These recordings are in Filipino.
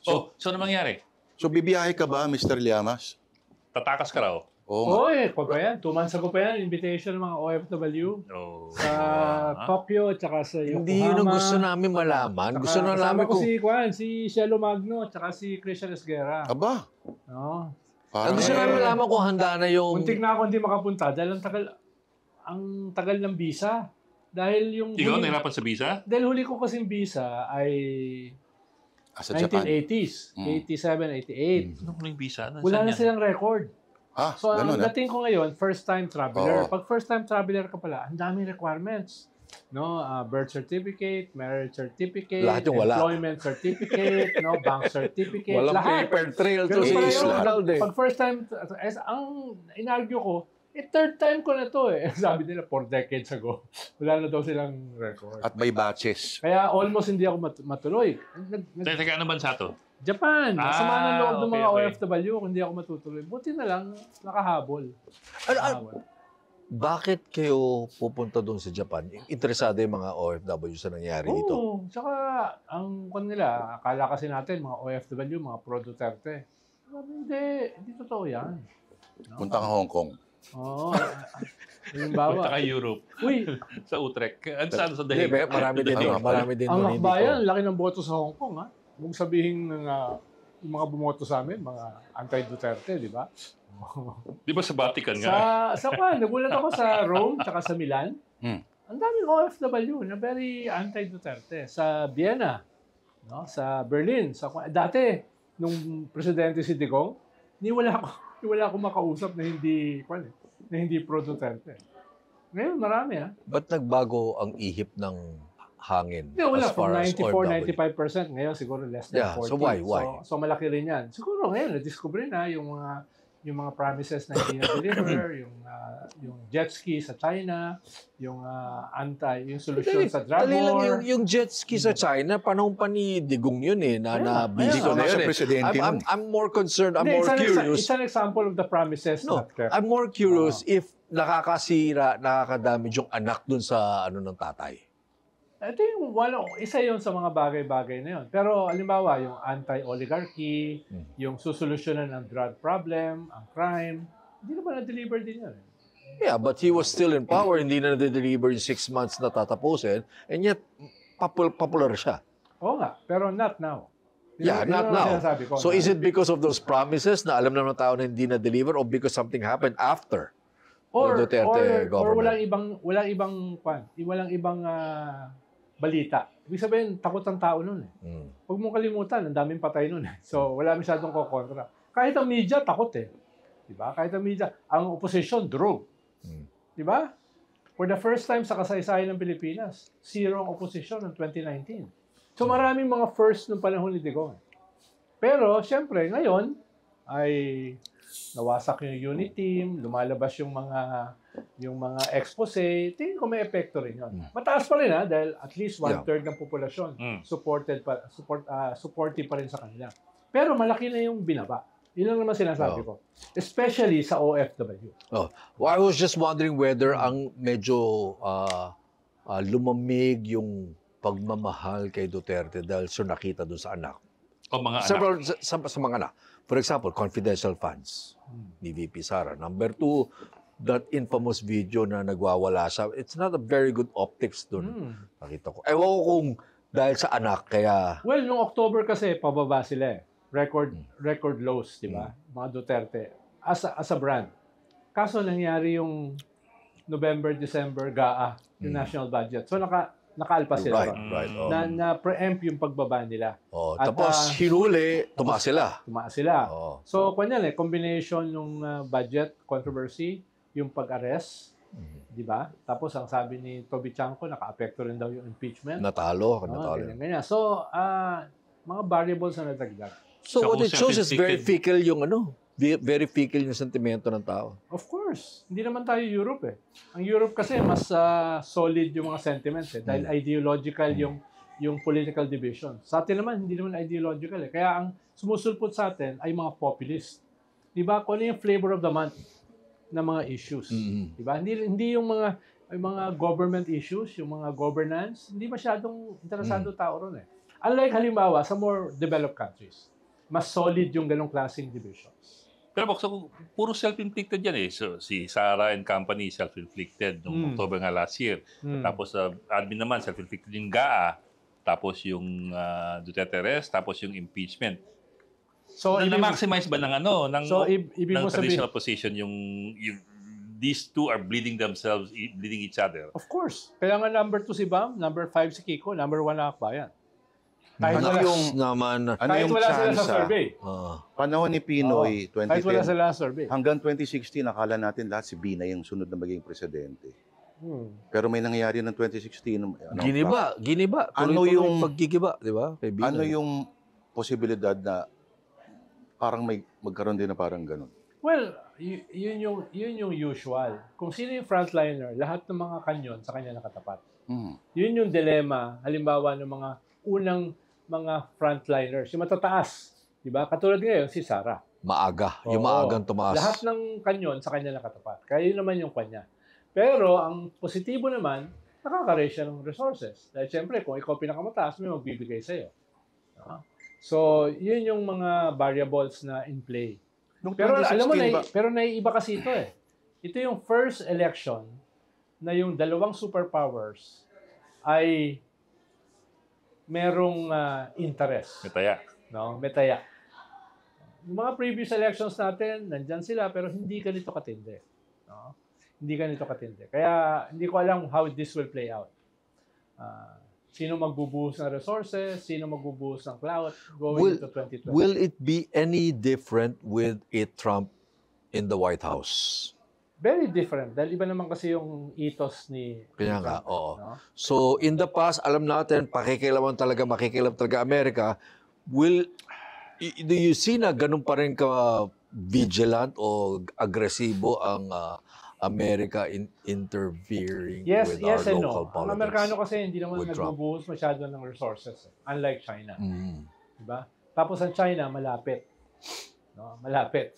So ano mangyari? So bibiyahe ka ba, Mr. Llamas? Tatakas ka raw? Oo. Pa yan. 2 months ago pa yan. Invitation ng mga OFW. Sa Tokyo, tsaka sa Yokohama. Hindi yun ang gusto namin malaman. Gusto na namin ko si Cielo Magno, tsaka si Christian Esguerra. Aba. No. Ang gusto namin malaman kung handa na yung... Muntik na ako hindi makapunta dahil ang tagal ng visa. Dahil yung... Ikaw, nahirapan sa visa? Dahil huli ko kasing visa ay... Sa Japan. 1980s. 87, 88. Ano yung visa? Wala na silang record. So, ang dating ko ngayon, first-time traveler. Pag first-time traveler ka pala, ang daming requirements. No, birth certificate, marriage certificate, employment certificate, no, bank certificate, walang lahat. paper trail to Pag first-time, ang inargue ko, third time ko na to eh. Sabi nila, 4 decades ago. Wala na daw silang record. At may batches. Kaya almost hindi ako matuloy. Teka, ano bansa to? Japan. Sama ng loob ng mga OFW kung hindi ako matutuloy. Buti na lang, nakahabol. Bakit kayo pupunta doon sa Japan? Interesado yung mga OFW sa nangyari dito? Oo. Tsaka, ang nila, akala kasi natin, mga OFW, mga pro-Duterte. Hindi totoo yan. No? Punta ka Hong Kong. Oo. Punta ka Europe. Uy. Sa Utrecht. Saan sa Dahig? Marami din doon. Marami din doon. Ang akbayan, laki ng boto sa Hong Kong, ha? Huwag sabihin ng yung mga bumoto sa amin, mga anti-Duterte, di ba? Di ba sa Vatican nga? Nagulat ako sa Rome, tsaka sa Milan. Ang daming OFW na very anti-Duterte. Sa Vienna, no? Sa Berlin. Dati, nung presidente si Digong, wala ako makausap na hindi pro-Duterte. Ngayon, marami, ha? Ba't nagbago ang ihip ng hangin? Wala, as far as 94, 95%. Ngayon, siguro less than 40. So why? So malaki rin yan. Siguro ngayon, na-discover na yung mga promises na hindi na-deliver, yung jet ski sa China, yung solution sa drug war. Yung jet ski sa China, panahon pa ni Digong yun eh, na busy ko na yun eh. I'm more concerned, I'm more curious. It's an example of the promises. No, I'm more curious if nakakadamage yung anak dun sa ng tatay. Ito isa yun sa mga bagay-bagay na yun. Pero, halimbawa, yung anti-oligarchy, yung susolusyonan ng drug problem, ang crime, hindi naman na-deliver din yun. Yeah, but he was still in power. Hindi na na-deliver in 6 months na tatapusin. And yet, popular siya. Oo nga, pero not now. Yeah, not now. So is it because of those promises na alam naman ng tao na hindi na-deliver or because something happened after the Duterte government? Walang ibang balita. Ibig sabihin, takot ang tao nun eh. Huwag mong kalimutan, ang daming patay nun eh. So, wala masyadong kukontra. Kahit ang media, takot eh. Diba? Kahit ang media, ang opposition, drug. Diba? For the first time sa kasaysayan ng Pilipinas, 0 ang opposition ng 2019. So, maraming mga first nung panahon ni Digong. Pero, syempre, ngayon, ay nawasak yung unit team, lumalabas yung mga expose, tingin ko may epekto rin yun. Mataas pa rin dahil at least 1/3 ng populasyon supportive pa rin sa kanila. Pero malaki na yung binaba. Yun lang naman sinasabi ko. Especially sa OFW. Well, I was just wondering whether ang medyo lumamig yung pagmamahal kay Duterte dahil nakita doon sa anak. O mga Several, anak. sa mga anak. For example, confidential funds ni VP Sara. Number 2, that infamous video na nagwawala siya. It's not a very good optics dun. Nakita ko. Ewan ko kung dahil sa anak, kaya... Well, noong October kasi, pababa sila eh. Record lows, di ba? Mga Duterte. As a brand. Kaso nangyari yung November, December, GAA, yung national budget. So, nakaalpa sila. Right. Na preempt yung pagbaba nila. At, tapos hinuli, tumaas sila. So, combination ng budget controversy, yung pag-arrest, di ba? Tapos, ang sabi ni Toby Chanco, naka-apekto rin daw yung impeachment. Natalo. Ganyan. So, mga variables na nadagdag. So, what it shows is very fickle yung very fickle yung sentimento ng tao. Of course. Hindi naman tayo Europe eh. Ang Europe kasi mas solid yung mga sentiments eh. Dahil ideological yung political division. Sa atin naman, hindi naman ideological eh. Kaya ang sumusulpot sa atin ay mga populist. Diba? Kung ano yung flavor of the month na mga issues. Diba? Hindi yung mga government issues, yung mga governance, hindi masyadong interesado tao ron eh. Unlike halimbawa sa more developed countries, mas solid yung ganong klaseng divisions. Pero so, puro self-inflicted yan eh. So, si Sarah and company, self-inflicted noong October nga last year. Tapos admin naman, self-inflicted yung GAA. Tapos yung Duterte arrest, tapos yung impeachment. So, na-maximize ba ng ano, ng, so, ibig ng mo sabihin, traditional position yung these two are bleeding themselves, bleeding each other? of course. Kaya nga number 2 si Bam, number 5 si Kiko, number 1 na Akbayan. Kahit Ano wala, yung- naman. Ano kahit yung wala sila sa chance? survey. Panahon ni Pinoy, Kahit wala 2010, sila sa survey. hanggang 2016, akala natin lahat si Binay yung sunod na maging presidente. Pero may nangyari ng 2016. Giniba. Ano Tuloy-tuloy yung- paggigiba, di ba? Kay Binay. Ano yung posibilidad na parang may magkaroon din na parang ganun? Well, yun yung usual. Kung sino yung frontliner, lahat ng mga kanyon sa kanya nakatapat. Yun yung dilema, halimbawa ng mga unang mga frontliners, yung matataas. Di ba? Katulad ngayon, si Sarah. Maaga. Yung Oo. maagang tumaas. Lahat ng kanyon sa kanya nakatapat. Kaya yun naman yung kanya. Pero ang positibo naman, nakaka-raise siya ng resources. Dahil siyempre, kung ikaw pinakamataas, may magbibigay sa'yo. So, yun yung mga variables na in play. Nung Pero alam mo, 2016 ba? pero naiiba kasi ito eh. Ito yung first election na yung dalawang superpowers ay merong interest. Metaya. No? Metaya. Yung mga previous elections natin, nandyan sila, pero hindi ganito katindi. No? Hindi ganito katindi. Kaya hindi ko alam how this will play out. Sino magbubuhos ng resources, sino magbubuhos ng clout going into 2020. Will it be any different with a Trump in the White House? Very different. Dahil iba naman kasi yung ethos ni Kaya nga, Trump, oo. no? So, in the past, alam natin, makikilaman talaga Amerika. Do you see na ganun pa rin ka vigilant o agresibo ang America interfering Yes, with yes our and local no. politics? Ang Amerikano kasi hindi naman with Trump. nagbubuhos masyado ng resources. Unlike China. Mm. Diba? Tapos ang China, malapit. No? Malapit.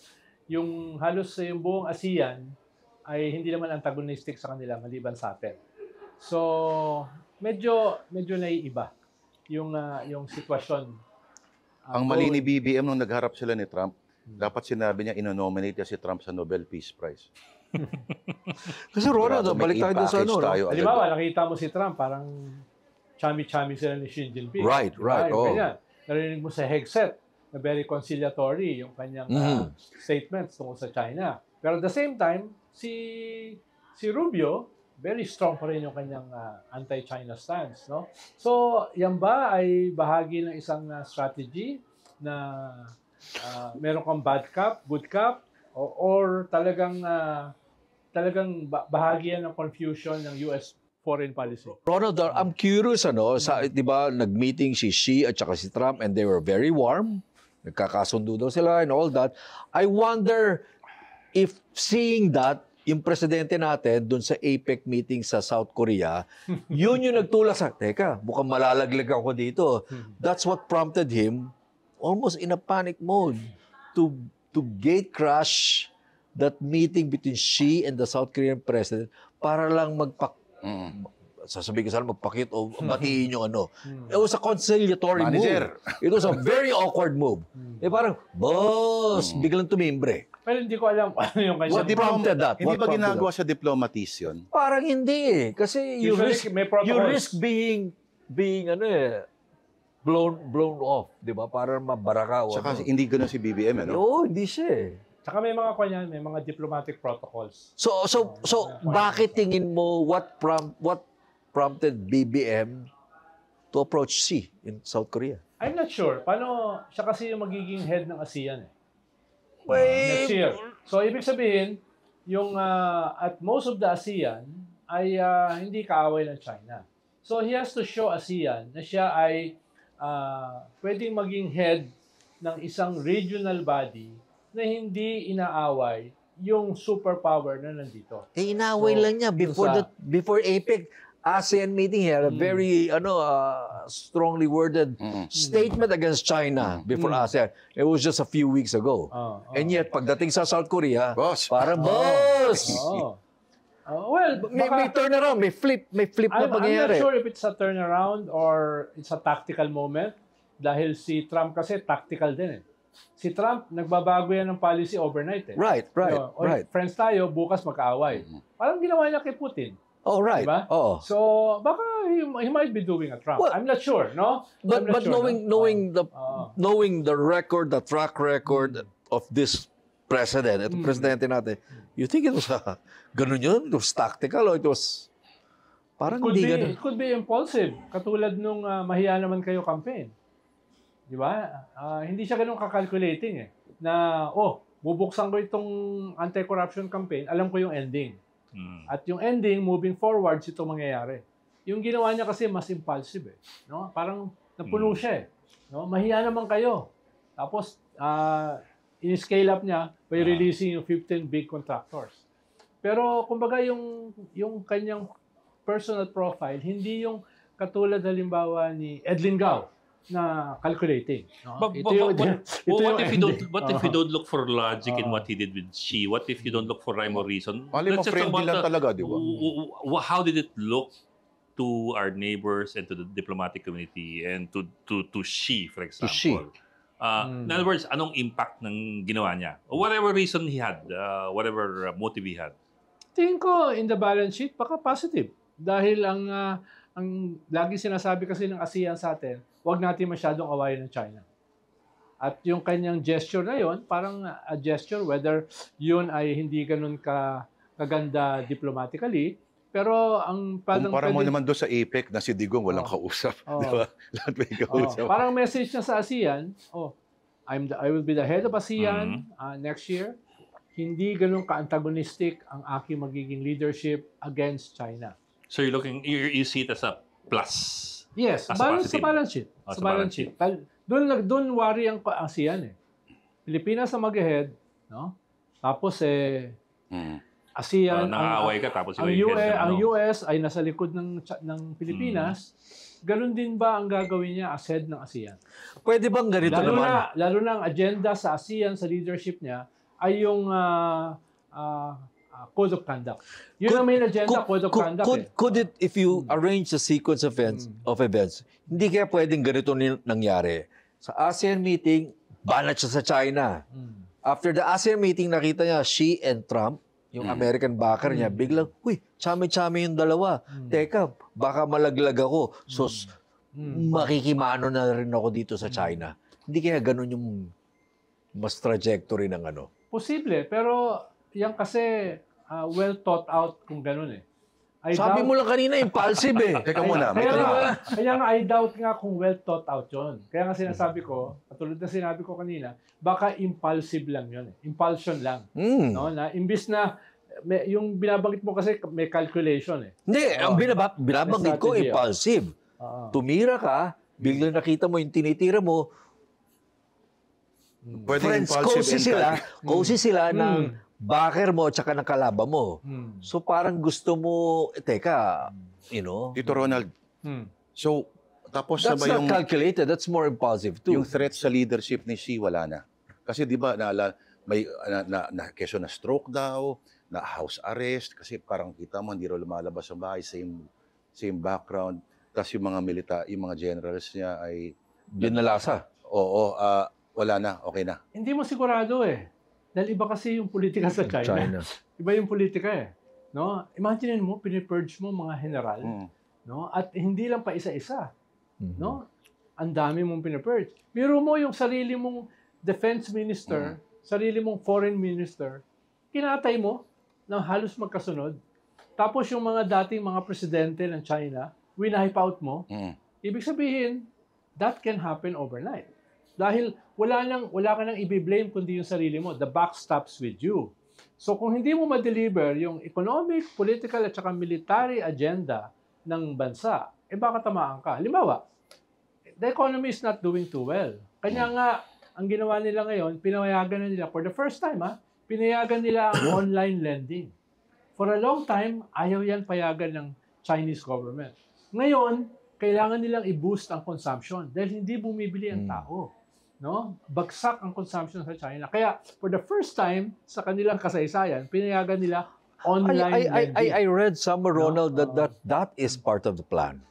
Yung halos yung buong ASEAN ay hindi naman antagonistic sa kanila maliban sa atin. So, medyo naiiba yung sitwasyon. Ang mali ni BBM nung nagharap sila ni Trump, dapat sinabi niya inonominate niya si Trump sa Nobel Peace Prize. Kasi Ronald, Sigurado may balik tayo doon sa i-package tayo agad. Halimbawa, nakita mo si Trump, parang chami-chami sila ni Xi Jinping. Right, right, Yung oh. ganyan. Narinig mo sa headset na very conciliatory yung kanyang statements tungkol sa China. Pero at the same time, si Rubio, very strong pa rin yung kanyang anti-China stance. No? So, yan ba ay bahagi ng isang strategy na meron kang bad cop, good cop, or talagang bahagi yan ng confusion ng US foreign policy? Ronald, I'm curious, di ba, nag-meeting si Xi at saka si Trump and they were very warm. Nagkakasundo daw sila and all that. I wonder if seeing that, yung presidente natin doon sa APEC meeting sa South Korea, yun yung nagtulak sa, teka, mukhang malalaglag ako dito. That's what prompted him, almost in a panic mode, to gate crash that meeting between Xi and the South Korean president para lang sasabihin ko sana magpakit o batiin yung ano. It was a conciliatory Manager. move. It was a very awkward move. Parang, boss, biglang tumimbre. Pero hindi ko alam ano yung kanyang... What prompted that? Hindi What ba prompted ginagawa sa diplomatis yun? Parang hindi eh. Kasi you Usually, may protocols. you risk being blown off, di ba? Para mabaraka o Saka ano. hindi gano'n si BBM, ano? Oo, hindi siya eh. Saka may mga kanyan, may mga diplomatic protocols. So bakit tingin mo what prompted BBM to approach Xi in South Korea? I'm not sure. Paano siya kasi yung magiging head ng ASEAN eh. Wait. Next year. So, ibig sabihin, yung at most of the ASEAN ay hindi kaaway ng China. So, he has to show ASEAN na siya ay pwedeng maging head ng isang regional body na hindi inaaway yung superpower na nandito. Inaway So, lang niya before APEC ASEAN meeting, he had a very strongly worded statement against China before ASEAN. It was just a few weeks ago. And yet, pagdating sa South Korea, Boss. parang boss! Well, May turnaround, may flip na I'm pangyayari. not sure if it's a turnaround or it's a tactical moment. Dahil si Trump kasi tactical din eh. Si Trump, nagbabago yan ng policy overnight eh. Right. Oy, friends tayo, bukas magkaaway. Parang ginawa niya kay Putin. Oh, right. Diba? Oo. So, baka he might be doing a Trump. Well, I'm not sure, no? But I'm not sure, knowing no? the record, the track record of this president, itong presidente natin, you think it was ganun yun? It was tactical or it was parang hindi ganun? It could be impulsive. Katulad nung mahiya naman kayo campaign. Di ba? Hindi siya ganun kakalculating eh. Na, bubuksan ko itong anti-corruption campaign, alam ko yung ending. At yung ending, moving forward, ito mangyayari. Yung ginawa niya kasi mas impulsive eh. No? Parang napuno siya eh. No? Mahiya naman kayo. Tapos, in-scale up niya by releasing yung 15 big contractors. Pero, kumbaga, yung kanyang personal profile, hindi yung katulad halimbawa ni Edlin Gao na calculating. No? What if you don't look for logic in what he did with Xi? What if you don't look for rhyme or reason? Mali mo, friendly lang talaga, di ba? How did it look to our neighbors and to the diplomatic community and to Xi, for example? Xi. In other words, anong impact ng ginawa niya? Or whatever reason he had, whatever motive he had. Tingin ko, in the balance sheet, baka positive. Dahil ang lagi sinasabi kasi ng ASEAN sa atin, huwag natin masyadong awayin ng China. At yung kanyang gesture na yon, parang a gesture, whether yun ay hindi ganun kaganda diplomatically, pero ang Kumpara mo naman doon sa APEC na si Digong walang kausap. Di ba? Lahat may kausap. Parang message niya sa ASEAN, I will be the head of ASEAN next year. Hindi ganun ka-antagonistic ang aking magiging leadership against China. So you see it as a plus. Yes, As sa balance sheet. Sa balance sheet. Doon worry ang ASEAN eh. Pilipinas ang mag-ahead, no? Tapos ASEAN, nang-aaway ka tapos ang US ay nasa likod ng Pilipinas. Ganun din ba ang gagawin niya as head ng ASEAN? Pwede bang ganito naman? Lalo na ang agenda sa ASEAN, sa leadership niya, ay yung Code of Conduct. Yun ang main agenda, Code of Conduct. Could it, if you arrange the sequence of events, hindi kaya pwedeng ganito nangyari? Sa ASEAN meeting, banat siya sa China. After the ASEAN meeting, nakita niya Xi and Trump, yung American backer niya, biglang, chami-chami yung dalawa. Teka, baka malaglag ako. So, makikimano na rin ako dito sa China. Hindi kaya ganun yung mas trajectory ng ano? Posible, pero yan kasi well thought out kung ganun eh. Sabi mo lang kanina, impulsive eh. Teka muna, may kaya nga, I doubt nga kung well thought out yun. Kaya nga sinasabi ko, katulad na sinabi ko kanina, baka impulsive lang yun eh. Impulsion lang. No? Na, imbis na, yung binabanggit mo kasi may calculation eh. Hindi, ang binabanggit ko, impulsive. Tumira ka, biglang nakita mo yung tinitira mo, friends, cozy sila ng backer mo at saka ng kalaban mo. So parang gusto mo, teka, Tito Ronald, so tapos that's na ba not calculated, that's more impulsive too. Yung threat sa leadership ni Xi wala na. Kasi di ba, may keso na stroke daw, na house arrest, kasi parang kita mo, hindi raw lumalabas sa bahay, same background. Tapos yung mga generals niya ay... Binalasa. Oo, wala na, okay na. Hindi mo sigurado eh. Dahil iba kasi yung politika sa China. Iba yung politika eh. No? Imagine mo, pinipurge mo mga general, no? At hindi lang pa isa-isa. No? Ang dami mong pinipurge. Biro mo yung sarili mong defense minister, sarili mong foreign minister, kinatay mo ng halos magkasunod. Tapos yung mga dating mga presidente ng China, winipe out mo. Ibig sabihin, that can happen overnight. Dahil wala ka nang i-blame kundi yung sarili mo. The buck stops with you. So kung hindi mo ma-deliver yung economic, political at saka military agenda ng bansa, baka tamaan ka. Halimbawa, the economy is not doing too well. Kanya nga, ang ginawa nila ngayon, pinayagan na nila, for the first time, pinayagan nila ang online lending. For a long time, ayaw yan payagan ng Chinese government. Ngayon, kailangan nilang i-boost ang consumption dahil hindi bumibili ang tao. No? Bagsak ang consumption sa China. Kaya, for the first time sa kanilang kasaysayan, pinayagan nila online lending. I read somewhere, Ronald, that is part of the plan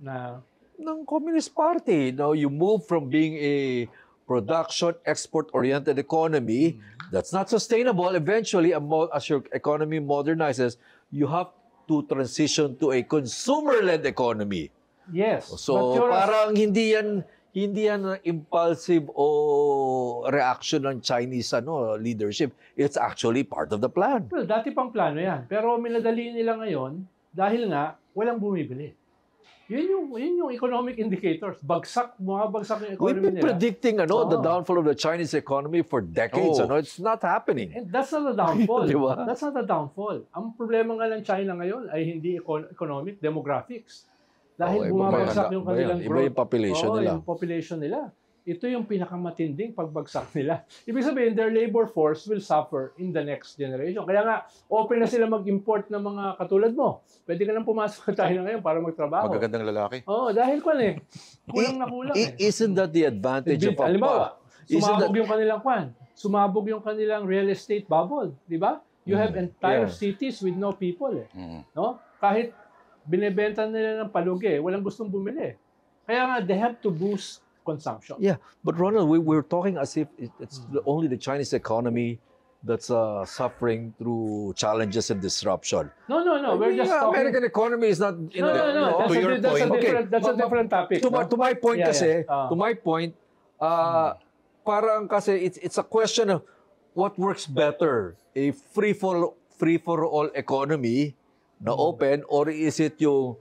Na, ng Communist Party. Now, you move from being a production, export-oriented economy that's not sustainable. Eventually, as your economy modernizes, you have to transition to a consumer-led economy. yes. So, parang hindi yan impulsive o reaction ng Chinese leadership. It's actually part of the plan. Well, dati pang plano yan. Pero minadali nila ngayon dahil nga walang bumibili. Yun yung economic indicators. Bumabagsak yung We've economy been nila. predicting the downfall of the Chinese economy for decades. It's not happening. And that's not a downfall. Di ba? That's not a downfall. Ang problema nga ng China ngayon ay hindi economic, demographics. Dahil bumabagsak yung kanilang growth. Iba yung population nila. Yung population nila. Ito yung pinakamatinding pagbagsak nila. Ibig sabihin, their labor force will suffer in the next generation. Kaya nga, open na sila mag-import ng mga katulad mo. Pwede ka nang pumasok sa China ngayon para magtrabaho. Magagandang lalaki. Dahil kulang na kulang. Isn't that the advantage of Halimbawa, sumabog yung kanilang real estate bubble, di ba? You have entire cities with no people. No? Kahit binebenta nila ng palugi, walang gustong bumili. Kaya nga, they have to boost consumption. Yeah, but Ronald, we're talking as if it's only the Chinese economy that's suffering through challenges and disruption. No. We're just talking... American economy is not... No. That's a different topic. To my point kasi, to my point, parang kasi it's a question of what works better, a free-for-all economy na open, or is it yung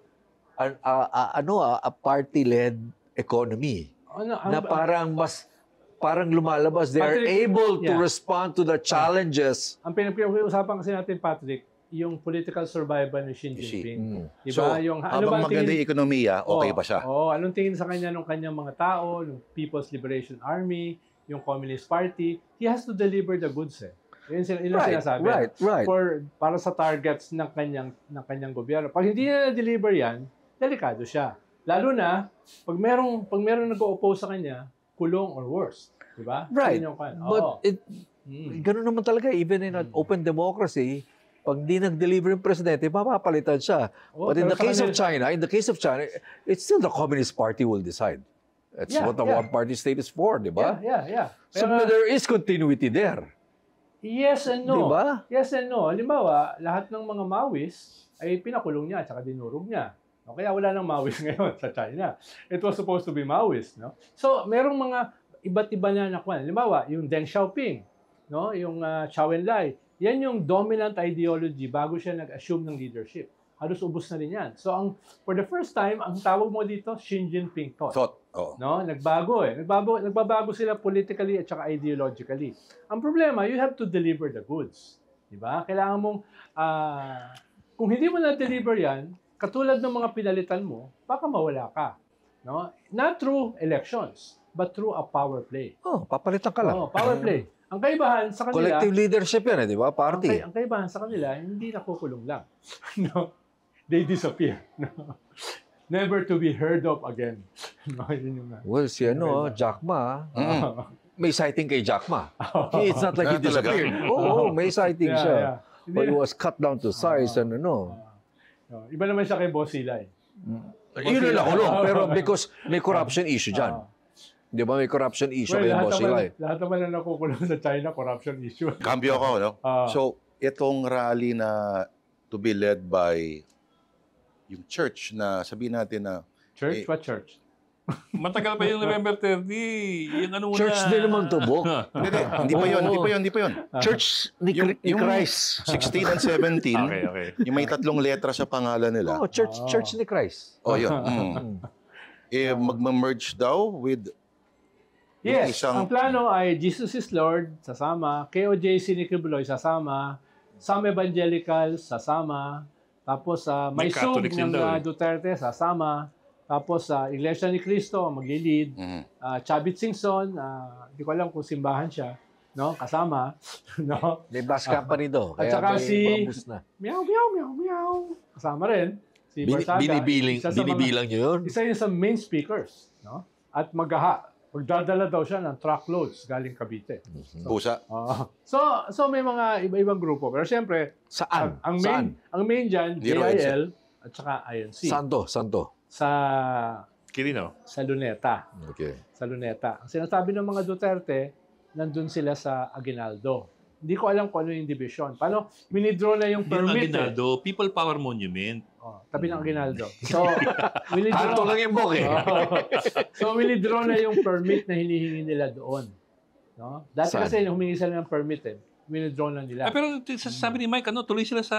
a party-led economy? Na parang lumalabas. They are able to respond to the challenges. Ang pinag-uusapan kasi natin, Patrick, yung political survival ni Xi Jinping. Diba? So, habang maganda yung ekonomiya, okay pa siya. Anong tingin sa kanya ng kanyang mga tao, ng People's Liberation Army, yung Communist Party? He has to deliver the goods. Yun ang sinasabi. Right. Para sa targets ng kanyang gobyerno. Pag hindi na na-deliver yan, delikado siya. Lalo na, pag merong nag-o-oppose sa kanya, kulong or worse. Diba? Right. But ganun naman talaga, even in an open democracy, pag di nag-deliver yung presidente, mapapalitan siya. But in the case of China, it's still the Communist Party will decide. That's what the one-party state is for, di ba? Yeah. So there is continuity there. Yes and no. Diba? Yes and no. Halimbawa, lahat ng mga Maoist ay pinakulong niya at saka dinurog niya. Kaya wala nang Maoist ngayon sa China. It was supposed to be Maoist, no? So, merong mga iba't iba na nakuha. Halimbawa, yung Deng Xiaoping, no? Yung Zhou Enlai, yan yung dominant ideology bago siya nag-assume ng leadership. Halos ubos na rin yan. So, for the first time, ang tawag mo dito, Xi Jinping thought. No? Nagbago. Nagbabago sila politically at saka ideologically. Ang problema, you have to deliver the goods. Diba? Kailangan mong, kung hindi mo na-deliver yan, katulad ng mga pinalitan mo, baka mawala ka. No? Not through elections, but through a power play. Papalitan ka lang. Power play. Ang kaibahan sa kanila... Collective leadership yan, di ba? Party. Ang kaibahan sa kanila, hindi nakukulong lang. No? They disappear. No? Never to be heard of again. No, well, si Jack Ma, may sighting kay Jack Ma. It's not like he disappeared. May sighting siya. But he was cut down to size and Iba naman siya kay Boss Silay. Yun na nakulong. Pero because may corruption issue dyan. Di ba may corruption issue kay Boss Silay? Lahat naman na nakukulong sa China, corruption issue. Cambio ako, no? So, itong rally na to be led by yung church na sabihin natin na... Church? What church? Matagal pa yung November 30. Yung ano church din naman to, Bok. Hindi pa yun. Church ni Christ. 16 and 17. Okay. Yung may 3 letra sa pangalan nila. Church ni Christ. Yun. Magma-merge daw with yes, ang plano ay Jesus is Lord, sasama. KOJC ni Kibuloy, sasama. Some Evangelicals, sasama. Tapos may sub ng Duterte, sasama. Tapos Iglesia ni Cristo, maglilid. Chavit Singson, di ko alam kung simbahan siya. No? Kasama. No? May bus company do. At saka si Meow. Kasama rin. Si Barsaga. Binibilang nyo yun? Isa yun sa main speakers. No? At Magdadala daw siya ng truckloads galing Cavite. Pusa. So may mga iba-ibang grupo. Pero siyempre, Saan? ang Saan? main dyan, Zero JIL at saka INC. Santo. Quirino. Sa Luneta. Okay. Sa Luneta. Ang sinasabi ng mga Duterte, nandun sila sa Aguinaldo. Hindi ko alam kung ano yung division. Paano? Winidraw na yung Hindi yung permit. Aguinaldo, People Power Monument. Tabi ng Aguinaldo. So, winidraw. Kanto lang yung book eh. So, winidraw na yung permit na hinihingi nila doon. No? Dati Saan? kasi humingi sila ng permit winidraw na nila. Pero sabi ni Mike, tuloy sila sa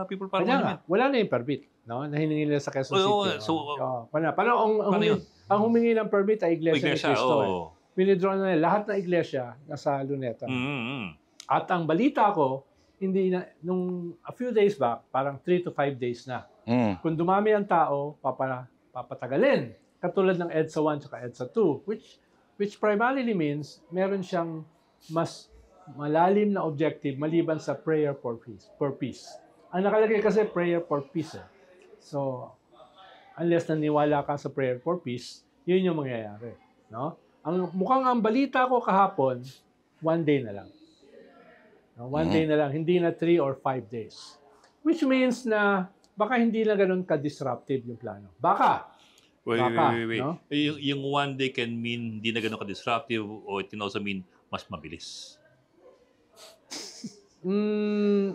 People Power Kaya nga, Monument. wala na yung permit. No? Na hiningi nila sa Quezon Oo, City. paano yun? Ang humingi ng permit ay Iglesia ni Iglesia, Cristo. oo. Winidraw na nila. Lahat ng iglesia nasa Luneta. At ang balita ko, hindi na, nung a few days back, parang 3 to 5 days na. Kung dumami ang tao, papatagalin. Katulad ng EDSA 1 at EDSA 2, which primarily means meron siyang mas malalim na objective maliban sa prayer for peace. Ang nakalagay kasi prayer for peace. So, unless naniwala ka sa prayer for peace, yun yung mangyayari. No? Mukhang ang balita ko kahapon, 1 day na lang. No? 1 day na lang, hindi na 3 or 5 days. Which means na baka hindi na ganun ka-disruptive yung plano. Baka. Wait. No? Yung 1 day can mean hindi na ganun ka-disruptive or it can also mean mas mabilis.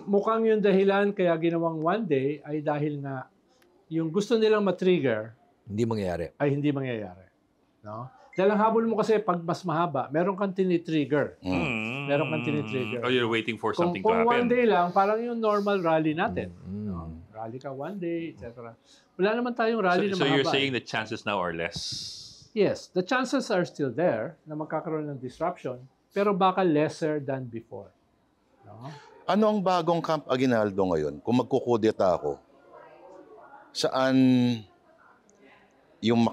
Mukhang yung dahilan kaya ginawang 1 day ay dahil nga yung gusto nilang matrigger Hindi mangyayari. ay hindi mangyayari. No? Dahil ang habol mo kasi pag mas mahaba, meron kang tinitrigger. Meron kang tinitrigger. Or you're waiting for Kung something to 1 happen. day lang, parang yung normal rally natin. No? Rally ka 1 day, etc. Wala naman tayong rally na So mahaba. you're saying the chances now are less? Yes, the chances are still there na magkakaroon ng disruption, pero baka lesser than before. No? Ano ang bagong Camp Aguinaldo ngayon? Kung magkukudeta ako, saan yung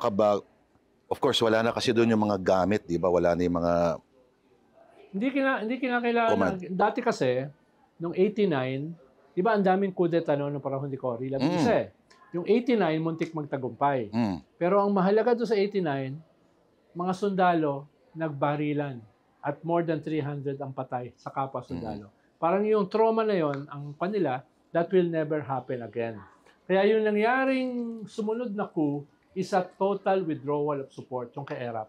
of course, wala na kasi doon yung mga gamit, di ba? Wala na yung mga... Hindi kinakailangan. Dati kasi, nung 89, di ba ang daming kudeta noon ng panahon ni Cory? Labing isa eh. Yung 89, muntik magtagumpay. Pero ang mahalaga doon sa 89, mga sundalo nagbarilan at more than 300 ang patay sa kapwa sundalo. Parang yung trauma na yon, ang kanila, that will never happen again. Kaya yung nangyaring sumunod na coup is a total withdrawal of support, yung kay ERAP.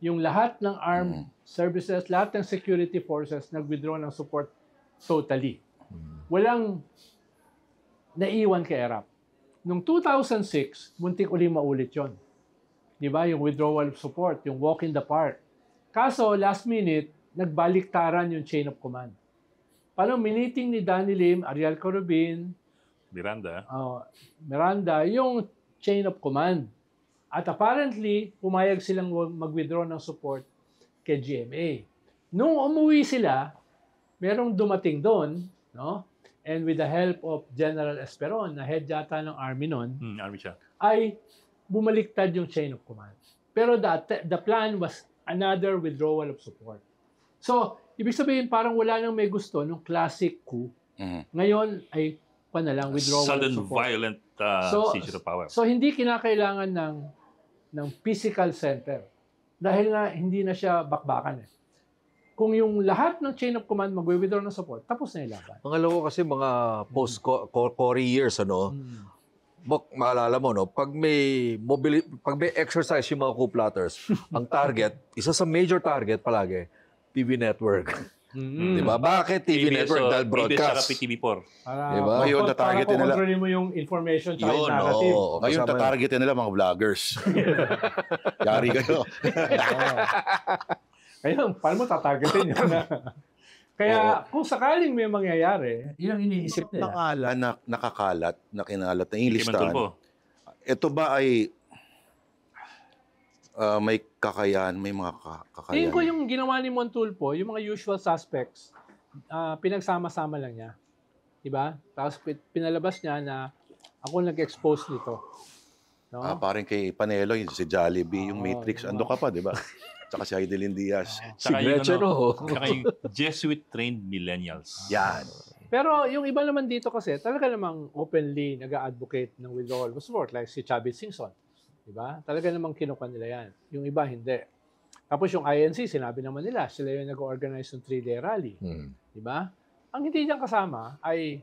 Yung lahat ng armed services, lahat ng security forces nag-withdraw ng support totally. Walang naiwan kay ERAP. Noong 2006, muntik ulit maulit yon. Di ba? Yung withdrawal of support, yung walk in the park. Kaso, last minute, nagbaliktaran yung chain of command. Paano miniting ni Danny Lim, Ariel Corubin, Miranda, yung chain of command. At apparently, pumayag silang mag-withdraw ng support kay GMA. Nung umuwi sila, merong dumating doon, no? And with the help of General Esperon, na head yata ng army noon, Army siya. ay bumaliktad yung chain of command. Pero the plan was another withdrawal of support. So, ibig sabihin, parang wala nang may gusto nung classic coup. Ngayon ay withdrawal Sudden of support. violent seizure of power. So, hindi kinakailangan ng physical center. Dahil nga, hindi na siya bakbakan eh. Kung yung lahat ng chain of command mag-withdraw ng support, tapos na yung laban. Pangalawa kasi mga post-Cory years, maalala mo, no? Pag may exercise yung mga coup plotters, ang target, isa sa major target palagi, TV network. Di ba? Bakit TV network? Dahil broadcast. PTV4. Diba? Ngayon, tatargetin nila. Para kontrolin mo yung information tsaka yung Yun, narrative. Ngayon, tatargetin nila mga vloggers. Yari kayo. Kaya, paano mo tatargetin yun? Kaya, kung sakaling may mangyayari, yun ang iniisip nila. Pangalan na nakakalat, na kinalat na yung Hindi man listahan. tulpo. Ito ba ay may kakayahan, may mga kakayahan? Tingin ko yung ginawa ni Montulpo, yung mga usual suspects, pinagsama-sama lang niya. Diba? Tapos pinalabas niya na ako nag-expose nito. No? Parang kay Panelo, si Jollibee, yung Matrix, ando ka pa, di ba? Tsaka si Heidelin Diaz. Si Gretchen, Tsaka yung Jesuit-trained millennials. Yan. Pero yung iba naman dito kasi, talaga namang openly nag-advocate ng withdrawal of support, like si Chavez Singson. Diba? Talaga namang kinukuha nila yan. Yung iba, hindi. Tapos yung INC, sinabi naman nila, sila yung nag-organize ng 3-day rally. Di ba? Ang hindi niyan kasama ay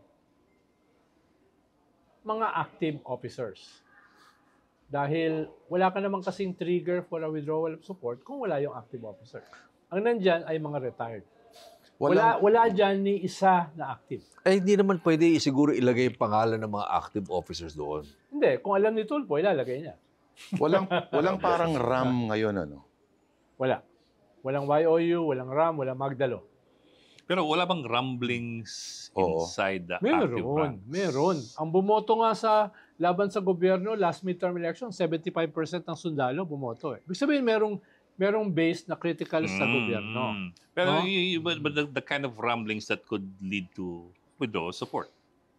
mga active officers. Dahil wala ka naman kasing trigger for a withdrawal of support kung wala yung active officer. Ang nandyan ay mga retired. Wala dyan ni isa na active. Eh, hindi naman pwede siguro ilagay yung pangalan ng mga active officers doon. Hindi. Kung alam ni Tulfo, ilalagay niya. Walang parang RAM ngayon, ano? Wala. Walang YOU, walang RAM, walang Magdalo. Pero wala bang rumblings inside the active ranks? Meron. Ang bumoto nga sa laban sa gobyerno, last midterm election, 75% ng sundalo bumoto. Ibig sabihin, merong base na critical sa gobyerno. Pero but the kind of rumblings that could lead to withdrawal support.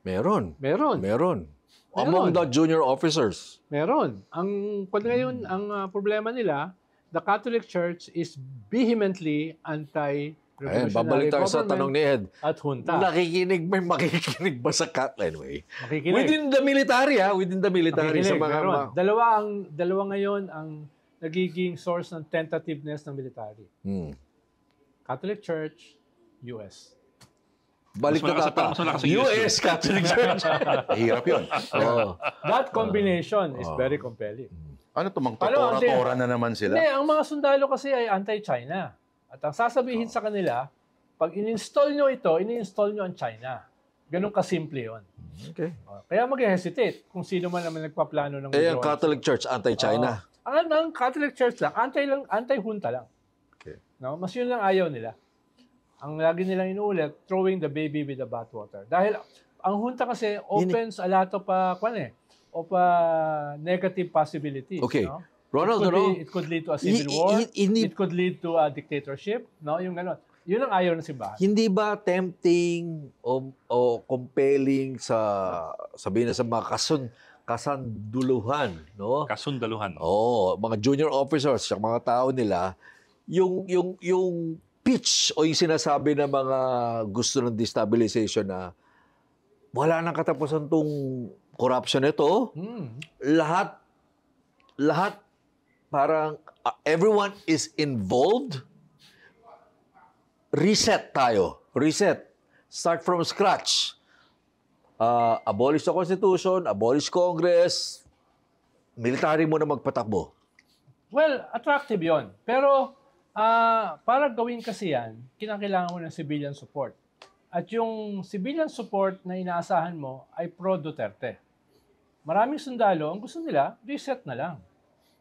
Meron. Meron. Among the junior officers. Meron. Ngayon, ang problema nila, the Catholic Church is vehemently Ayan, babalik tayo sa tanong ni Ed. At junta. Makikinig ba sa anyway? Makikinig. Within the military sa mga... Dalawa ngayon ang nagiging source ng tentativeness ng military. Catholic Church, US. Balik na tata. US Catholic Church. Hirap yun. That combination is very compelling. Ano to, tora na naman sila? Hindi, ang mga sundalo kasi ay anti-China. At ang sasabihin sa kanila, pag in-install nyo ito, in-install nyo ang China. Ganun kasimple yun. Okay. Kaya mag-hesitate kung sino man naman nagpaplano ng ang Catholic Church, anti-China. Ang Catholic Church lang, anti-junta lang. Okay. No? Mas yun lang ayaw nila. Ang lagi nilang inuulit, throwing the baby with the bathwater. Dahil ang junta kasi opens a lot of negative possibilities. Okay. No? Ronald, it could lead to a civil war. It could lead to a dictatorship. No? Yung gano'n. Yun ang ayaw ng simbahan. Hindi ba tempting o compelling sabihin na sa mga kasanduluhan, no? Kasundaluhan. Mga junior officers, sa mga tao nila, yung pitch o yung sinasabi ng mga gusto ng destabilization na wala nang katapusan tong corruption ito. Lahat parang everyone is involved. Reset tayo. Reset. Start from scratch. Abolish the Constitution, abolish Congress, military mo na magpatakbo. Well, attractive yon. Pero para gawin kasi yan, kinakailangan mo ng civilian support. At yung civilian support na inaasahan mo ay pro-Duterte. Maraming sundalo, ang gusto nila, reset na lang.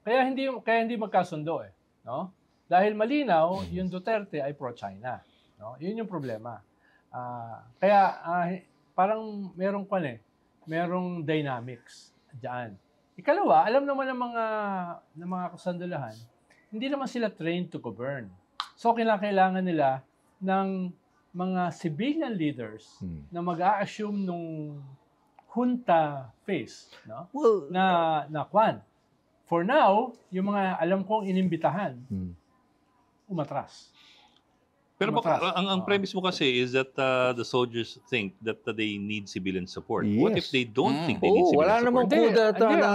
Kaya hindi magkasundo no? Dahil malinaw, yung Duterte ay pro-China, no? Yun yung problema. Parang merong dynamics diyan. Ikalawa, alam naman ng mga kasandalahan, hindi naman sila trained to govern. So kailangan nila ng mga civilian leaders na mag-a-assume nung junta phase, no? Well, na kwan. For now, yung mga alam kong inimbitahan, umatras. Pero ang premise mo kasi is that the soldiers think that they need civilian support. Yes. What if they don't think they need civilian wala support? namang kudata na...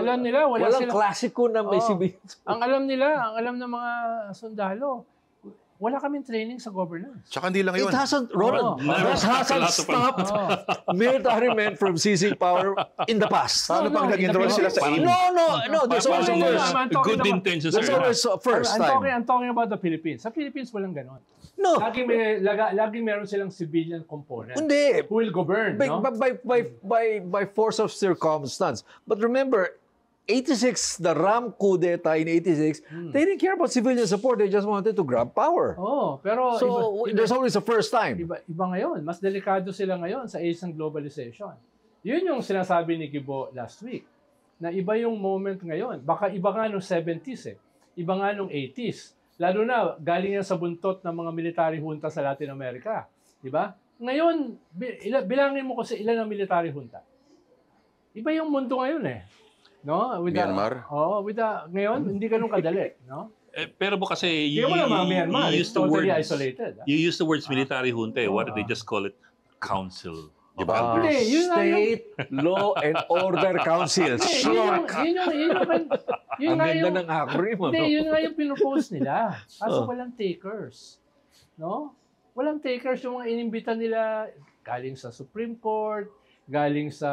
Alam nila, walang klasiko na may civilian support. Ang alam ng mga sundalo, wala kaming training sa governance. Tsaka hindi lang yun. It hasn't, Ronald, that hasn't stopped military men from seizing power in the past. Paano pang nag-enroll sila sa AIM? No, there's always a first. Good intentions, There's sir. always a first time. I'm talking about the Philippines. Sa Philippines, walang ganon. No. Laging meron silang civilian component. Hindi. Who will govern, no? By force of circumstance. But remember, 86, the Ram coup d'etat in 86, they didn't care about civilian support. They just wanted to grab power. Pero so, there's always a first time. Iba ngayon. Mas delikado sila ngayon sa age ng globalization. Yun yung sinasabi ni Gibo last week. Na iba yung moment ngayon. Baka iba nga nung 70s Iba nga nung 80s. Lalo na, galing yan sa buntot ng mga military junta sa Latin America. Diba? Ngayon, bilangin mo kasi ilan ang military junta. Iba yung mundo ngayon No? Myanmar? Ngayon, hindi ganun kadali. No? Pero po kasi you Myanmar, use the totally words isolated. You use the words military junta. What do they just call it? Council Di ba? Hindi, yun nga yung- State Law and Order Council. Hindi, yun nga Ang yung, ganda ng acronym, ano? hindi, yun nga yung pinopose nila. Kaso walang takers. No? Walang takers yung mga inimbita nila galing sa Supreme Court, galing sa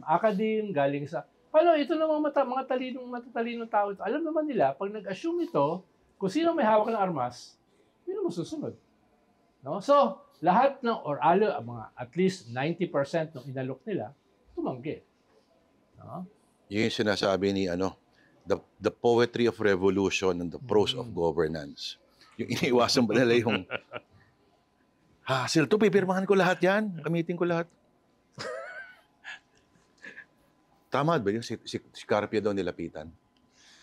academe, galing sa... Paano, ito namang matatalinong tao ito. Alam naman nila, pag nag-assume ito, kung sino may hawak ng armas, yun ang masusunod. No? So, lahat ng, mga at least 90% ng inalok nila, tumanggi. No? Yun yung sinasabi ni the poetry of revolution and the prose of governance. Yung iniiwasan ba nila yung hassle to, pipirmahan ko lahat yan, gamitin ko lahat. Tama ba yun? Si Carpio daw nilapitan.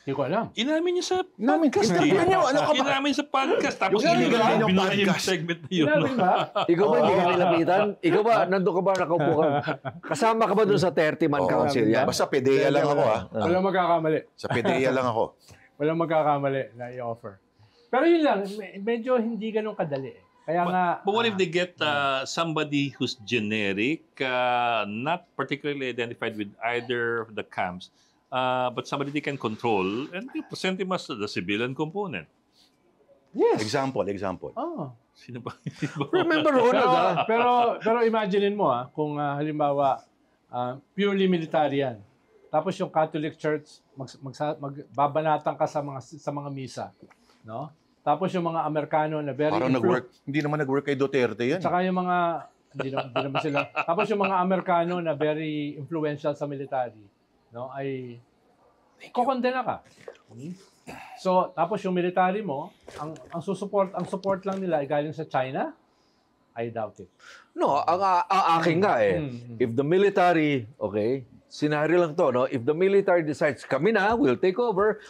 Hindi ko alam. Inamin niya sa Inamin, podcast. inamin niyo, ano ka ba? Inamin sa podcast. Tapos Yung inamin yung binuhay yung podcast. segment na yun. Sinabi ba? Ikaw ba hindi ka nilapitan? Ikaw ba, nandun ka ba, nakaupo ka? Kasama ka ba doon sa 30-man Oo. council yan? Basta PDEA lang ako, ha? Walang magkakamali. Sa PDEA lang ako. Walang magkakamali na i-offer. Pero yun lang, medyo hindi ganun kadali. Kaya nga... But what if they get somebody who's generic, not particularly identified with either of the camps, but somebody they can control and you present him as the civilian component? Yes. Example. Oh. Sino ba? Remember, Ronald, ha? Pero imaginein mo kung halimbawa purely military yan. Tapos yung Catholic Church magbabanatan ka sa mga misa, no? Tapos yung mga Amerikano na very Parang nag-work. Hindi naman nag-work kay Duterte yan. Saka yung mga hindi naman sila. Tapos yung mga Amerikano na very influential sa military, no, ay kokondena ka. So, tapos yung military mo, ang support lang nila ay galing sa China. I doubt it. No, ang akin nga if the military, okay, scenario lang to, no? If the military decides, kami na, we'll take over,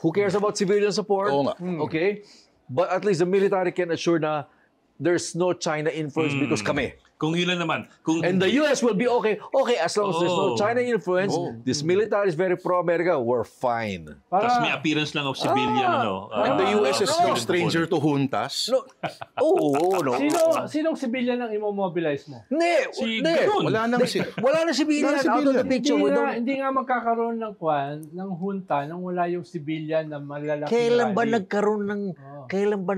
who cares about civilian support? Oo nga. Okay? But at least the military can assure na there's no China influence because kami. Kung ilan naman. And the US will be okay. Okay, as long as there's no China influence, this military is very pro-America, we're fine. Tapos may appearance lang of civilian, And the US is no stranger to juntas. No. Oo, no. Sinong civilian ang imo-mobilize mo? Si Garon. Wala nang Wala na civilian out of the picture. Hindi nga magkakaroon ng junta nang wala yung civilian na malalaking Kailan ba rally.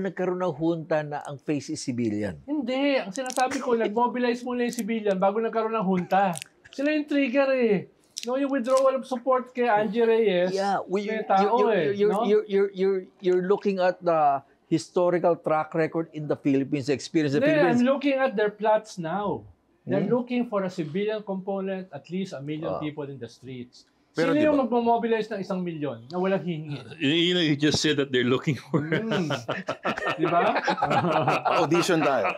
nagkaroon ng junta na ang face is civilian? Hindi. Ang sinasabi ko, nag-mobilize muna yung civilian bago nagkaroon ng junta. Sila yung trigger eh. No, yung withdrawal of support kay Angie Reyes. Yeah, may tao you're looking at the historical track record in the Philippines, experience the Hindi, Philippines. I'm looking at their plots now. They're looking for a civilian component, at least 1 million people in the streets. Pero Sino di yung ba- magmo-mobilize ng 1 million na walang hihingi? You just said that they're looking for... Di ba? Audition tayo.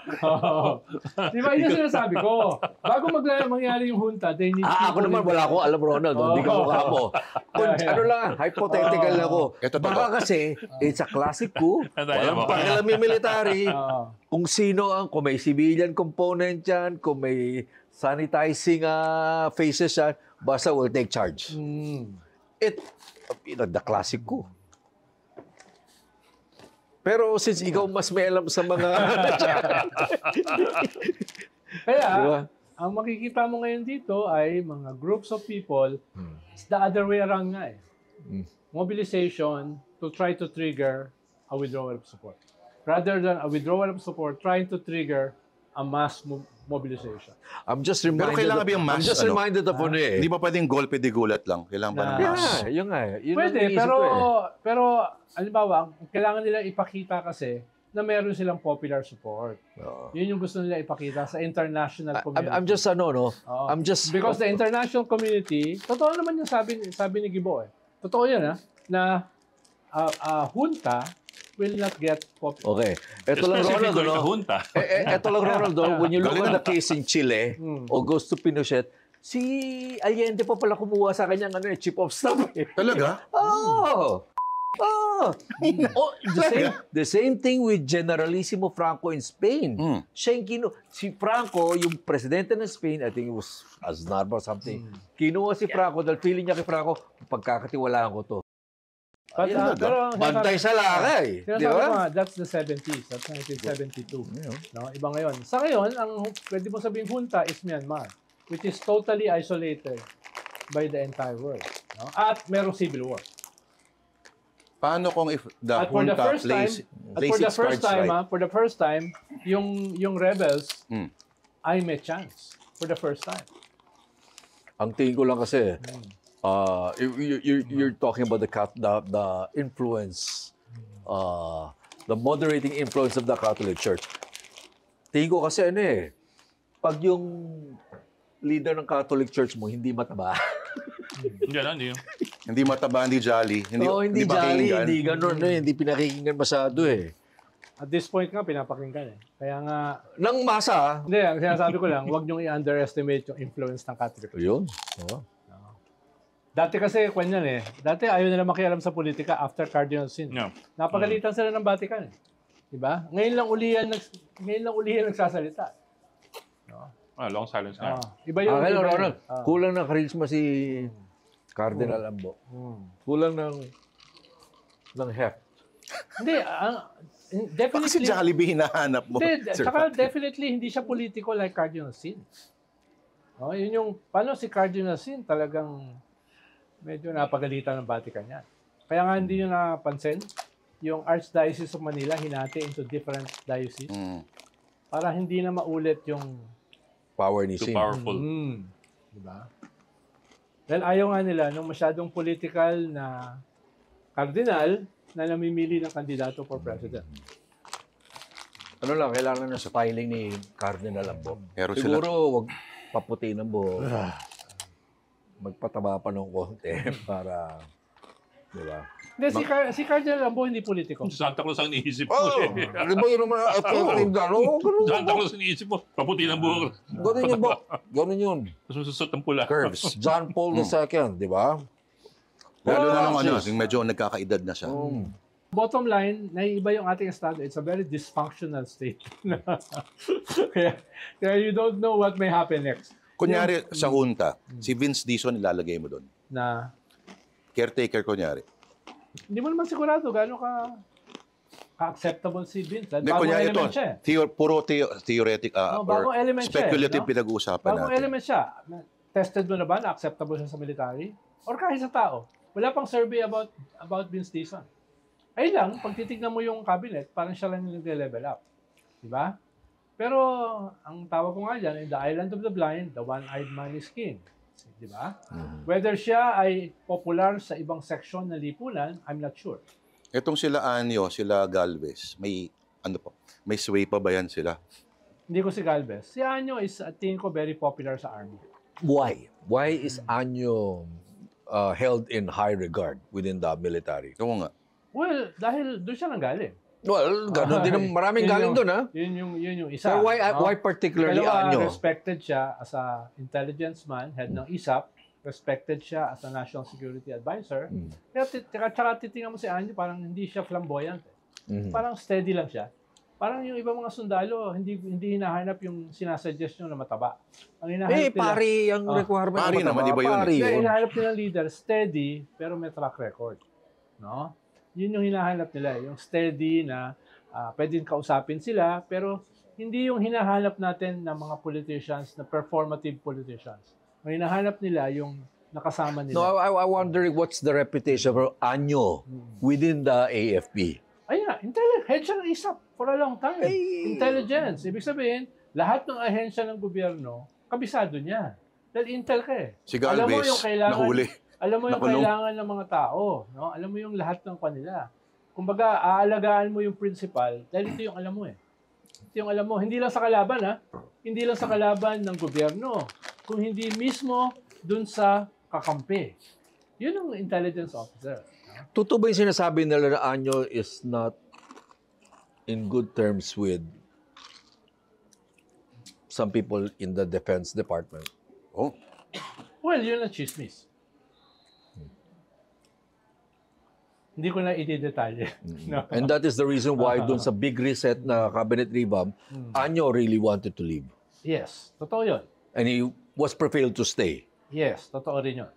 Di ba? Yun yung sinasabi ko. Bago mangyari yung junta, they need Ako naman, wala akong alam, Ronald. Hindi ka mukha mo. Ano lang, hypothetical ako. Ito, Baka kasi, it's a classic coup. Walang pakialam yung military. Kung sino ang, kung may civilian component yan, kung may sanitizing faces yan, basta will take charge. The classic coup. Pero since ikaw mas may alam sa mga... Kaya, Diba? ang makikita mo ngayon dito ay mga groups of people, it's the other way around nga eh. Mobilization to try to trigger a withdrawal of support. Rather than a withdrawal of support, trying to trigger a mass mobilization. I'm just reminded. Pero kailangan ba yung mass, I'm just reminded of ano eh. Hindi ba pwedeng golpe de gulat lang? Kailangan ba ng mass? Yeah, yun nga. Yun ang Pwede, iniisip ko eh. pero halimbawa, kailangan nila ipakita kasi na meron silang popular support. Yun yung gusto nila ipakita sa international community. I'm just Oo. I'm just Because the international community, totoo naman yung sabi ni Gibo eh. Totoo yan na junta will not get popular. Okay. Ito lang Specific Ronaldo, like no? a junta. Ito lang Ronaldo, when you look at the case in Chile, Augusto Pinochet, si Allende pa pala kumuha sa kanyang chief of staff eh. Talaga? The same thing with Generalissimo Franco in Spain. Siya yung si Franco, yung presidente ng Spain, I think it was Aznar or something, kinuha si Franco dahil feeling niya kay Franco, pagkakatiwalaan ko to. But, pero Bantay sa lakay. Di sinasabi ko ba? nga, that's the 70s. That's 1972. No? Iba ngayon. Sa ngayon, ang pwede mo sabihin junta is Myanmar, which is totally isolated by the entire world. No? At merong civil war. Paano kung if the At for the junta first time, plays its cards right? for the first time, yung rebels ay may chance for the first time. Ang tingin ko lang kasi, you're talking about the influence, the moderating influence of the Catholic Church. Tingin ko kasi pag yung leader ng Catholic Church mo hindi mataba. Hindi. Hindi mataba, hindi jolly, hindi hindi jolly, pakinggan. hindi ganun, hindi pinakikinggan masyado At this point nga, pinapakinggan Kaya nga, Nang masa. hindi, ang sinasabi ko lang, huwag niyong i-underestimate yung influence ng Catholic Church. Yun. Dati kasi, kwan yan Dati ayaw nila makialam sa politika after Cardinal Sin. Yeah. Napagalitan sila ng Vatican Diba? Ngayon lang uli yan nagsasalita. Long silence nga. Iba yung... Ronald, kulang ng charisma si Cardinal Ambo. Kulang ng heft. Hindi, Baka si definitely... Jollibee hinahanap mo. Hindi, Sir saka Patrick. definitely hindi siya politiko like Cardinal Sin. Yun yung... Paano si Cardinal Sin talagang medyo napagalitan ng Vatican yan. Kaya nga hindi nyo napansin, yung Archdiocese of Manila hinati into different dioceses para hindi na maulit yung... Power ni Too Sin. powerful. Diba? Dahil ayaw nga nila nung masyadong political na kardinal na namimili ng kandidato for president. Ano lang, kailangan na styling ni Cardinal Ambo. Pero Siguro, wag paputi ng buhok. Magpataba pa ng konti para, di ba? Hindi, si Cardinal Ambo hindi politiko. Santa Claus ang iniisip mo Di ba yun naman effective gano'n? Santa Claus ang iniisip mo. Paputi ng buhok. Ganun yun ba? Ganun yun. Tapos masusot ng pula. Curves. John Paul II, di ba? Lalo na nung yung medyo nagkakaedad na siya. Bottom line, naiiba yung ating estado. It's a very dysfunctional state. kaya you don't know what may happen next. Kunyari, sa junta, si Vince Dizon ilalagay mo doon. Na, Caretaker, kunyari. hindi mo naman sigurado gaano ka-acceptable si Vince. Hindi, Bagong kunyari ito, element siya puro theoretic bagong or element siya speculative no? pinag-uusapan Bagong natin. element siya. Tested mo na ba na acceptable siya sa military? Or kahit sa tao? Wala pang survey about Vince Dizon. Ay lang, pag titignan mo yung cabinet, parang siya lang yung nag-level up. Diba? Pero, ang tawag ko nga dyan, in the island of the blind, the one-eyed man is king. Diba? Whether siya ay popular sa ibang seksyon ng lipunan, I'm not sure. Itong sila Anyo, sila Galvez, may sway pa ba yan sila? Hindi ko si Galvez. Si Anyo is, tingin ko, very popular sa army. Why? Why is Anyo held in high regard within the military? Oo nga. Well, dahil doon siya nanggaling. Well, ganun din. Maraming galing doon, ha? Yun yung isa. So why particularly Dalawa, Anyo? respected siya as a intelligence man, head ng ISAP. Respected siya as a national security advisor. Kaya tsaka titingnan mo si Anyo, parang hindi siya flamboyant. Parang steady lang siya. Parang yung ibang mga sundalo, hindi hinahanap yung sinasuggest nyo na mataba. Ang hinahanap nila, Pari ang requirement. Pari naman, iba yun. Pari yun. hinahanap nila leader, steady, pero may track record. No? Yun yung hinahanap nila, yung steady na pwedeng kausapin sila, pero hindi yung hinahanap natin ng mga politicians, na performative politicians. Ang hinahanap nila yung nakasama nila. No, I wonder what's the reputation of Anyo within the AFP? Ayun na, head siya ng ISAP for a long time. Intelligence. Ibig sabihin, lahat ng ahensya ng gobyerno, kabisado niya. Dahil intel ka Si Galvez, nahuli. Alam mo yung Nakulong. kailangan ng mga tao. No? Alam mo yung lahat ng kanila. Kumbaga, aalagaan mo yung principal dahil ito yung alam mo Ito yung alam mo. Hindi lang sa kalaban, ha? Hindi lang sa kalaban ng gobyerno. Kung hindi mismo dun sa kakampi. Yun ang intelligence officer. Totoo ba yung sinasabi nila na Anyo is not in good terms with some people in the Defense Department? Oh, Well, yun ang chismis. Hindi ko na i-detalye. No. And that is the reason why dun sa big reset na cabinet revamp, Anyo really wanted to leave. Yes, totoo yun. And he was prevailed to stay. Yes, totoo rin yun.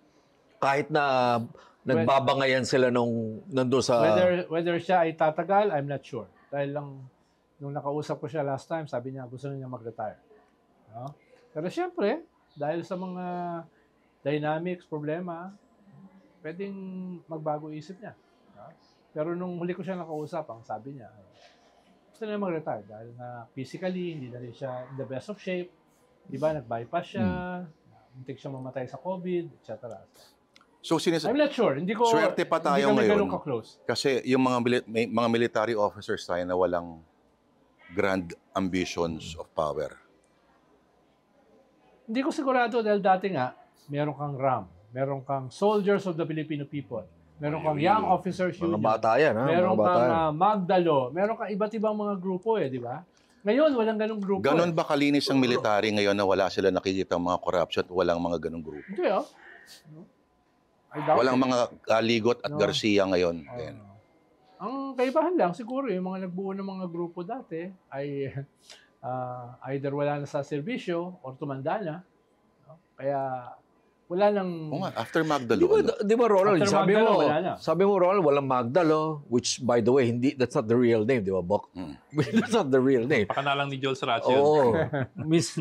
Kahit na Nagbabangayan sila nung nandun sa... Whether siya ay tatagal, I'm not sure. Dahil lang, nung nakausap ko siya last time, sabi niya gusto niya mag-retire. No? Pero siyempre, dahil sa mga dynamics, problema, pwedeng magbago isip niya. No? Pero nung huli ko siya nakausap, ang sabi niya, gusto niya mag-retire dahil na physically, hindi na rin siya in the best of shape. Diba, nag-bypass siya, muntik siya mamatay sa COVID, etc. So, I'm not sure. Hindi ko, swerte pa tayo hindi kami ngayon. ganun ka-close. Kasi yung may mga military officers tayo na walang grand ambitions of power. Hindi ko sigurado dahil dati nga, meron kang RAM, meron kang Soldiers of the Filipino People, meron kang Young Officers Mga Union, bata yan, ha? meron Mga bata kang yan. Magdalo, meron kang iba't ibang mga grupo di ba? Ngayon, walang ganung grupo. Ganon ba kalinis ang military ngayon na wala sila nakikita mga corruption at walang mga ganong grupo? Hindi, No? I doubt Walang it. mga Kaligot at No. Garcia ngayon. Ayan. Ang kaibahan lang, siguro, yung mga nagbuo ng mga grupo dati ay either wala na sa serbisyo or tumanda na. No? Kaya, wala nang... Oo nga, after Magdalo, Di ba, Ronald, After sabi Magdalo, mo, wala na. Ronald, walang Magdalo, which, by the way, that's not the real name, di ba, Bok? That's not the real name. Pakanalang ni Joel Saracho yun. Oo.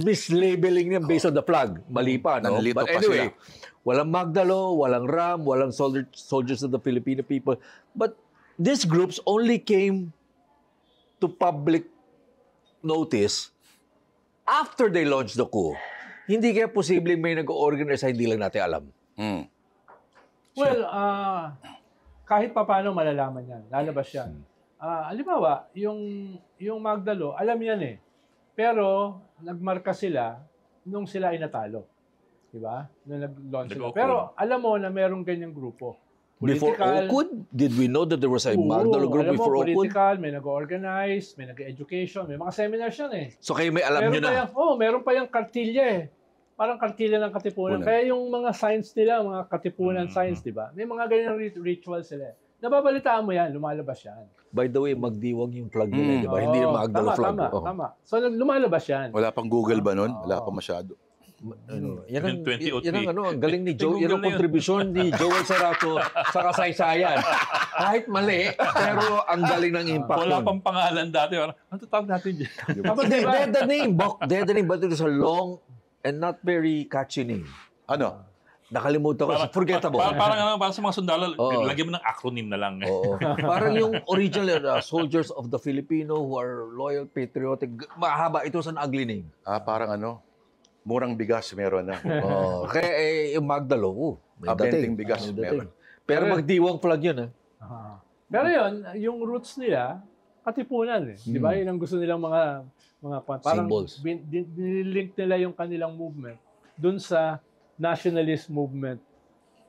Mislabeling niya based on the flag. Mali pa, no? Nanlito But pa anyway, walang Magdalo, walang RAM, walang soldiers of the Filipino people. But these groups only came to public notice after they launched the coup. Hindi kaya posibleng may nag-organize hindi lang natin alam. Well, kahit pa paano malalaman yan. Lalabas yan. Halimbawa, yung Magdalo, alam yan eh. Pero, nagmarka sila nung sila ay natalo. Diba? Nung nag-launch sila. Nag-Okun. Pero, alam mo na merong ganyang grupo. Before Okun, did we know that there was a Magdalo group alam mo, before Okun? political, may nag-organize, may nag-education, may mga seminars yan eh. So kayo may alam nyo na. Meron pa yung kartilya eh. Parang kartilya ng Katipunan. Punan. Kaya yung mga signs nila, mga Katipunan signs, di ba? May mga ganyang ritual sila. Nababalitaan mo yan, lumalabas yan. By the way, magdiwang yung flag nila, di ba? Hindi Oo, na Magdalo flag. Tama. So lumalabas yan. wala pang Google ba nun? Wala pa masyado. Yan ang, 2003. yan ang ang galing ni Joe, Google yan ang na yun. kontribusyon ni Joel Saracho sa kasaysayan. Kahit mali, pero ang galing ng impact. Wala nun. pang pangalan dati. Ano tawag natin dyan? Tapos Hindi, diba, they're the name, Bok. They're the name, but it is a long and not very catchy name. Ano? Nakalimutan ko. Forgettable. Parang sa mga sundalo, Oo. lagyan mo ng acronym na lang. Oo. Parang yung original soldiers of the Filipino who are loyal, patriotic. Mahaba. It was an ugly name. Parang ano? Murang bigas meron na. Oh, kaya yung Magdalo, may Abenting dating. bigas May dating. meron. Pero magdiwang flag yun, ha? pero yun, yung roots nila, Katipunan eh. Di ba? Yun ang gusto nilang mga parang Symbols. nilink nila yung kanilang movement dun sa nationalist movement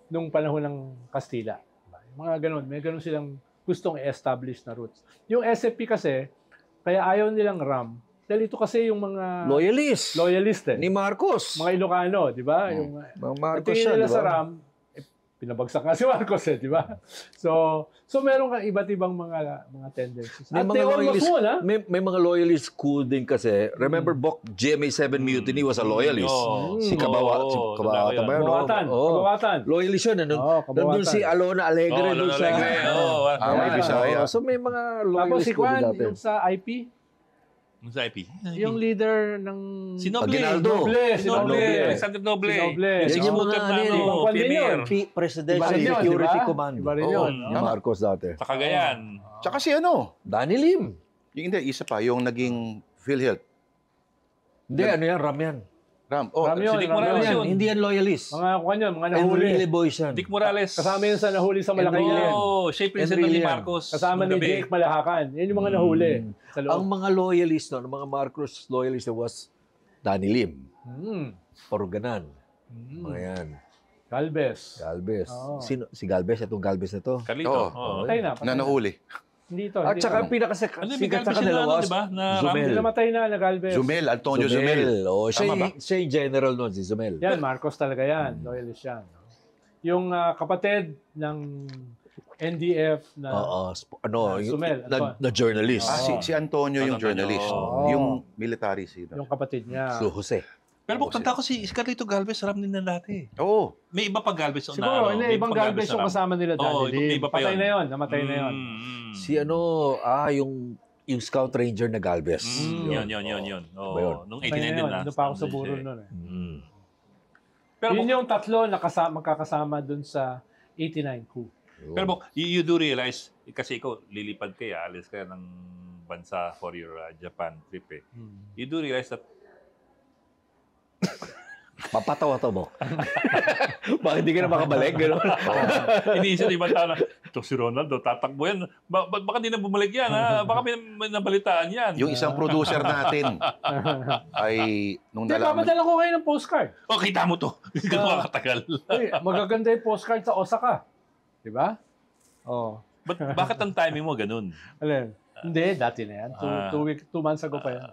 nung panahon ng Kastila. Diba? Yung mga ganun. May ganun silang gustong i-establish na roots. Yung SFP kasi, kaya ayaw nilang RAM. Dahil ito kasi yung mga loyalist eh. Ni Marcos. Mga Ilocano, di ba? Yung Mga Marcos tingin siya, nila di ba? sa RAM, pinabagsak nga si Marcos eh, di ba? So meron kang iba't ibang mga tendencies. May At mga they almost loyalist, won, ha? may mga loyalist coup din kasi. Remember, Bok, GMA7 Mutiny was a loyalist. Si Kabawatan ba yun? Kabawatan. Oo. Kabawatan. Loyalist yun. Oo, Kabawatan. Nandun si Alona Alegre. dun sa... May Bisaya. So may mga Tapos loyalist si coup Juan, din dati. yung sa IP, Sa IP. yung leader ng... Si Noble. Aguinaldo. Si Noble. Alexander Noble. Si Noble. Si Yan yung Executive mga na ano, ano, Ibang premier. Presidential Iba rin yun, Security diba? Command. Iba rin Oo, yun. ni Marcos dati. Sa Cagayan. Tsaka si ano? Danny Lim. Yung hindi, isa pa, yung naging PhilHealth. Hindi, ano yan? Ram yan. Ram. Ram yun, si Dick Ram Morales yun. yun. Hindi yan loyalist. Mga kuwan yun, mga nahuli. Enrile boys yan. Dick Morales. Kasama yun sa nahuli sa Malacanang. Oo, siya yung president Enrile ni yan. Marcos. Kasama ni Magabi. Jake Malahakan. Yan yung mga nahuli. Sa loob. Ang mga loyalist, no, ang mga Marcos loyalist was Danny Lim, Oruganan, mga yan. Galvez. Galvez. Oo. Si Galvez, itong Galvez na to. Carlito. Oo. Oo. Patay na. Na nahuli. Hindi ito. At hindi saka ito. Ano, may pinakasikat sa Galvez kanila na ano, was di ba? Na Zumel. Namatay na Galvez. Zumel, Antonio Zumel. Oh, Tama ba? siya yung general nun, si Zumel. Yan, Marcos talaga yan. Loyalist yan. no? Yung kapatid ng NDF na Zumel, na journalist. Si Antonio yung journalist. Oo. Yung military sino. yung kapatid niya. So, Jose. Pero tanda ko si Carlito Galvez, ram din na dati. Oo. May iba pa Galvez na Siguro, may ibang pang Galvez yung na ram. kasama nila Oo, dati. may iba pa Patay yun. na yun, namatay na yun. Si yung Scout Ranger na Galvez. Yun. Oo, Ba yun? nung Patay 89 na din yun, na. doon pa ako sa buro nun eh. Pero Yun yung tatlo na magkakasama dun sa 89 coup. Pero you do realize, kasi ikaw, lilipad kaya, alis ka ng bansa for your Japan trip eh. You do realize that Papatawa to mo. Bakit di ka na makabalik? Gano'n? iniisip ng ibang tao na, ito si Ronaldo, tatakbo yan. Baka di na bumalik yan, ha? Baka may nabalitaan yan. Yung isang producer natin ay nung Hindi, nalaman, papadala ko kayo ng postcard. Oh, kita mo to. Hindi ka makatagal. Uy, magaganda yung postcard sa Osaka. Di ba? Oh. Bakit ang timing mo ganun? Alin? Hindi, dati na yan. 2 months ago pa yan.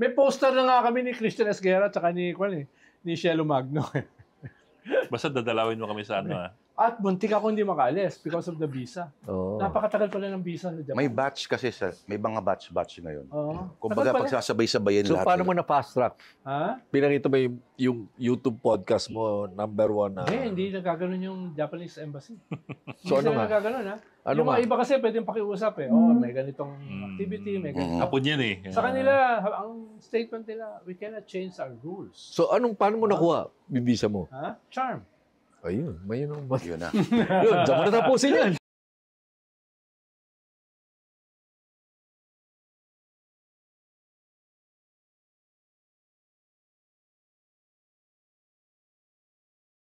May poster na nga kami ni Christian Esguerra at saka ni Shelo Magno. Basta dadalawin mo kami sa ano, ha? At buntik ako hindi makaalis because of the visa. Oh. Napakatagal pala ng visa sa Japan. may batch kasi, may mga batch ngayon. Oo. Kumbaga, Tagal pala. pagsasabay-sabayin So, lahat. paano mo na fast track? Ha? Pinakita mo yung YouTube podcast mo, number 1 na... Hindi nagkaganon yung Japanese embassy. So, Hindi ano sila nga? nagkaganon, ha? Ano yung mga nga? iba kasi pwedeng pakiusap eh. Oh, may ganitong activity, may ganitong... Hapon yan eh. Sa kanila, ang statement nila, we cannot change our rules. So, paano mo nakuha? Bibisa mo? Ha? Charm. Ayun, may yun. Yun na. Yun, diyan mo na tapusin yan.